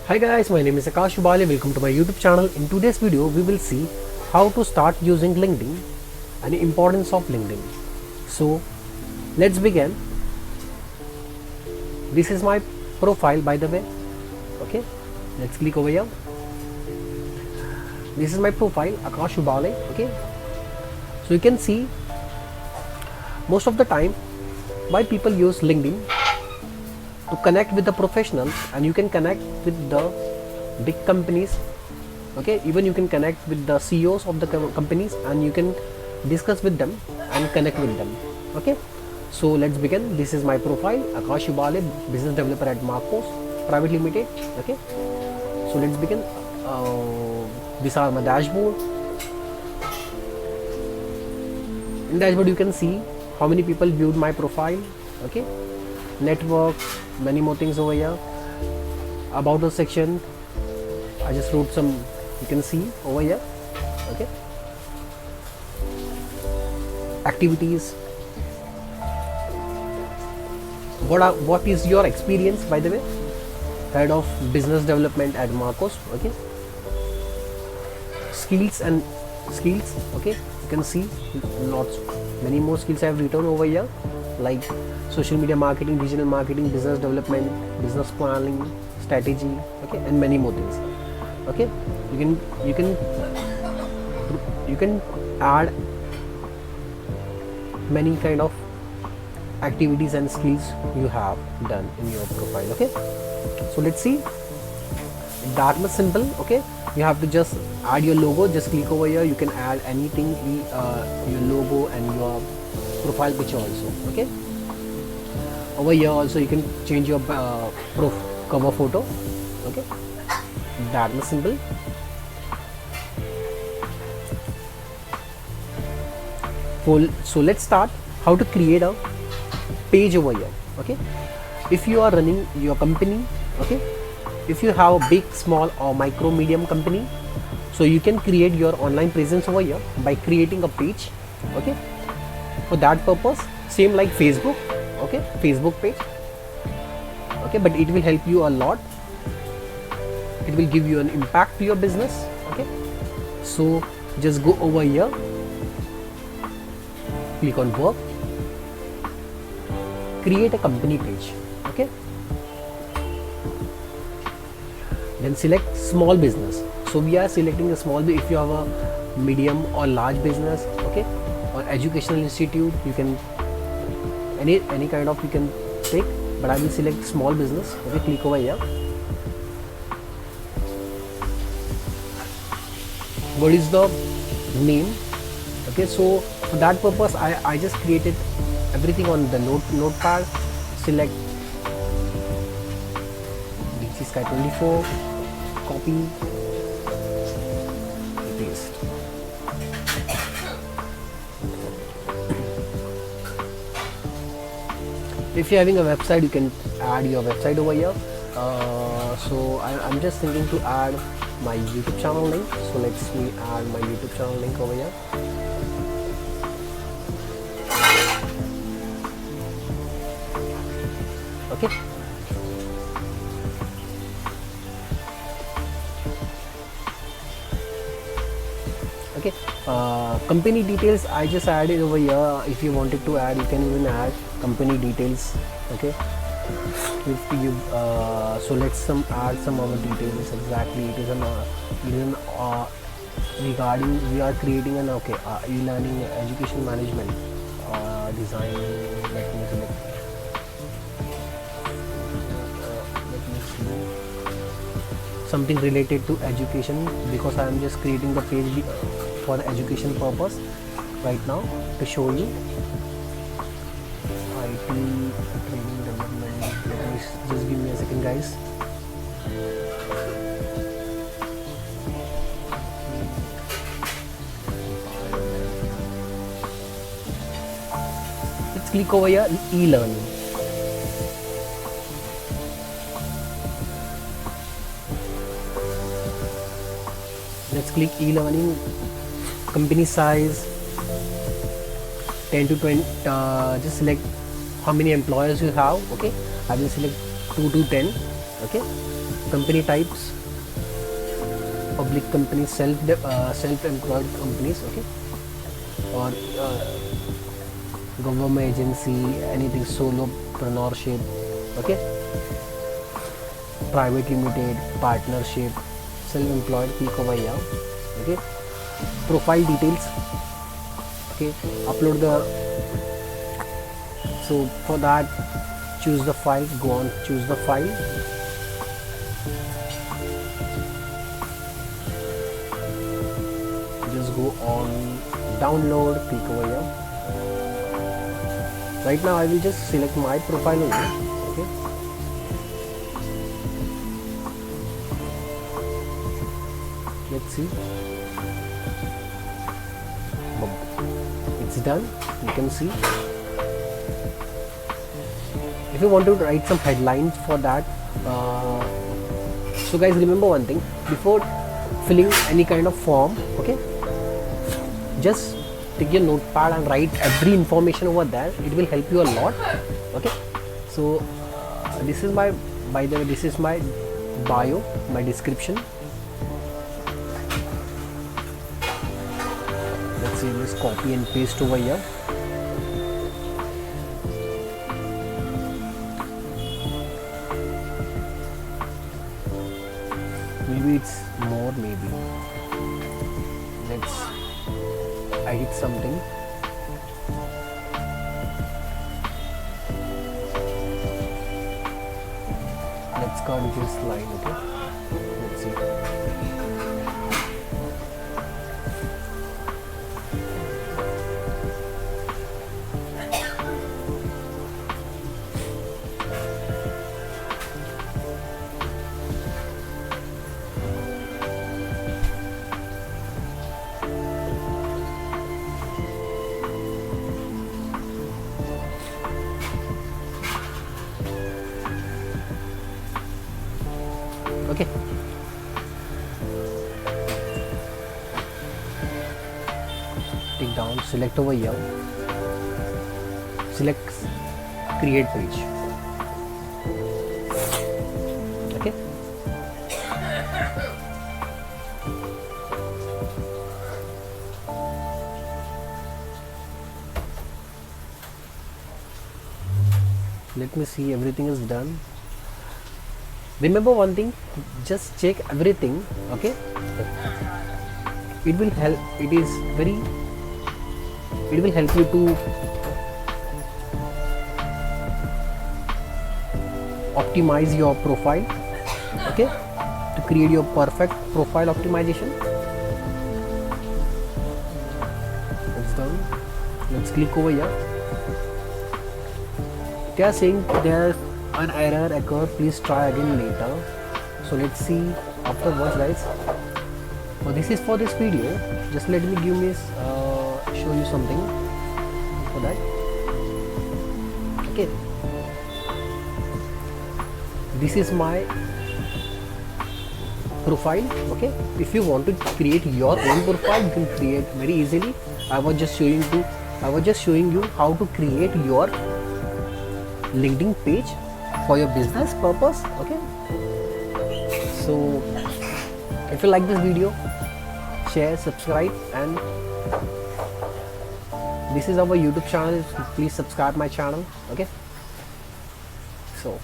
Hi guys, my name is Akash Ubale. Welcome to my YouTube channel. In today's video, we will see how to start using LinkedIn and the importance of LinkedIn. So let's begin. This is my profile, by the way. Okay, let's click over here. This is my profile, Akash Ubale. Okay, so you can see most of the time why people use LinkedIn to connect with the professionals, and you can connect with the big companies. Okay, even you can connect with the CEOs of the companies, and you can discuss with them and connect with them. Okay, so let's begin. This is my profile, Akash Ubale, business developer at Marcos Private Limited. Okay, so let's begin. These are my dashboard. In dashboard you can see how many people viewed my profile. Okay, network, many more things over here. About the section, I just wrote some, you can see over here. Okay, activities. What is your experience, by the way? Head of business development at Marcos. Okay, skills. Okay, you can see many more skills I have written over here, like social media marketing, digital marketing, business development, business planning, strategy. Okay, and many more things. Okay, you can add many kind of activities and skills you have done in your profile. Okay, so let's see. That much simple. Okay, you have to just add your logo. Just click over here. You can add anything, your logo and your profile picture also. Okay, over here also you can change your cover photo. Okay, that much simple. So let's start how to create a page over here. Okay, if you are running your company, okay, if you have a big, small or micro medium company, so you can create your online presence over here by creating a page. Okay, for that purpose, same like Facebook. Okay, Facebook page. Okay, but it will help you a lot. It will give you an impact to your business. Okay, so just go over here, click on work, create a company page. Okay, then select small business. So we are selecting a small. If you have a medium or large business, okay, or educational institute, you can any kind of you can take, but I will select small business. Okay, click over here. What is the name? Okay, so for that purpose I just created everything on the notepad. Select DC Sky 24, copy, paste. If you're having a website, you can add your website over here. So I'm just thinking to add my YouTube channel link. So let's me add my YouTube channel link over here. Okay, okay. Company details I just added over here. If you wanted to add, you can even add company details. Okay, if you so let's add some other details. Exactly, it is an regarding we are creating an e-learning education management design. Let me select. Let me see something related to education, because I am just creating the page for the education purpose right now to show you. IT training development. Just give me a second, guys. Let's click over here, e-learning. Let's click e-learning. Company size 10 to 20. Just select how many employers you have. Okay, I will select 2 to 10. Okay, company types, public companies, self-employed companies, okay, or government agency, anything, solopreneurship, okay, private limited, partnership, self-employed, click over here, okay, profile details, okay, upload the, so for that choose the file, go on, choose the file, just go on download, click over here. Right now I will just select my profile only, okay, let's see, it's done. You can see, if you want to write some headlines for that, so guys, remember one thing, before filling any kind of form, okay, just take your notepad and write every information over there. It will help you a lot, okay. So this is my, by the way, this is my bio, my description. Let's see, just copy and paste over here. Maybe it's more, maybe. Let's edit something. Let's cut this line, okay. Let's see. Okay, take down, select over here, select create page, okay. Let me see, everything is done. Remember one thing, just check everything, okay. It will help, it is very, it will help you to optimize your profile, okay, to create your perfect profile optimization. It's done. Let's click over here. They are saying there's an error occurred, please try again later. So let's see afterwards, guys. So this is for this video. Just let me show you something for that. Okay, this is my profile, okay. If you want to create your own profile, you can create very easily. I was just showing you how to create your LinkedIn page for your business purpose, okay. So if you like this video, share, subscribe, and this is our YouTube channel. Please subscribe my channel, okay. So